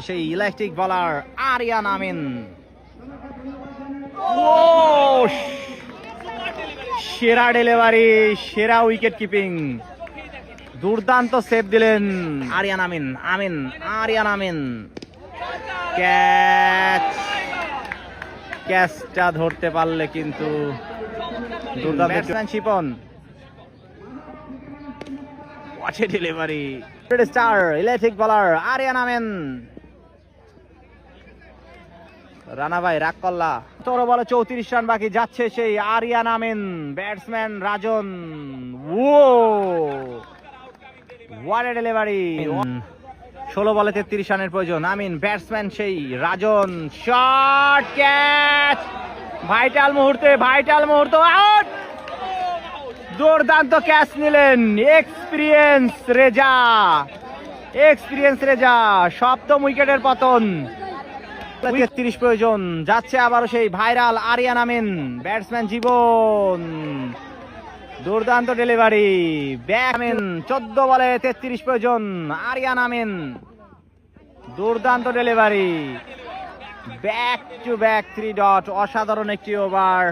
সেই ইলেকট্রিক বলার আরিয়ান আমিন। সেরা ডেলিভারি, সেরা উইকেট কিপিং, দুর্দান্ত সেভ দিলেন আরিয়ান আমিন। আরিয়ান আমিন ক্যাচটা ধরতে পারলে কিন্তু দুর্দান্ত Shipon. What a delivery! Star electric বলার আরিয়ান আমিন। রানা ভাই রাগ করলা। ১৭ বলে ৩৪ রান বাকি, যাচ্ছে সেই Ariyan Amin. Batsman Rajan. What a delivery! ১৬ বলে ৩৩ রানের প্রয়োজন। আমিন, ব্যাটসম্যান সেই রাজন। শট, ক্যাচ, ভাইটাল মুহূর্ত, আউট। দুর্দান্ত ক্যাচ নিলেন এক্সপিরিয়েন্স রেজা। সপ্তম উইকেটের পতন। ৩৩ প্রয়োজন, যাচ্ছে আবারও সেই ভাইরাল আরিয়ান আমিন। ব্যাটসম্যান জীবন, দুর্দান্ত ডেলিভারি। ব্যাটসম্যান ১৪ বলে ৩৩ প্রয়োজন, আরিয়ান আমিন। দুর্দান্ত delivery, back to back 3 dot. অসাধারণ একটি ওভার।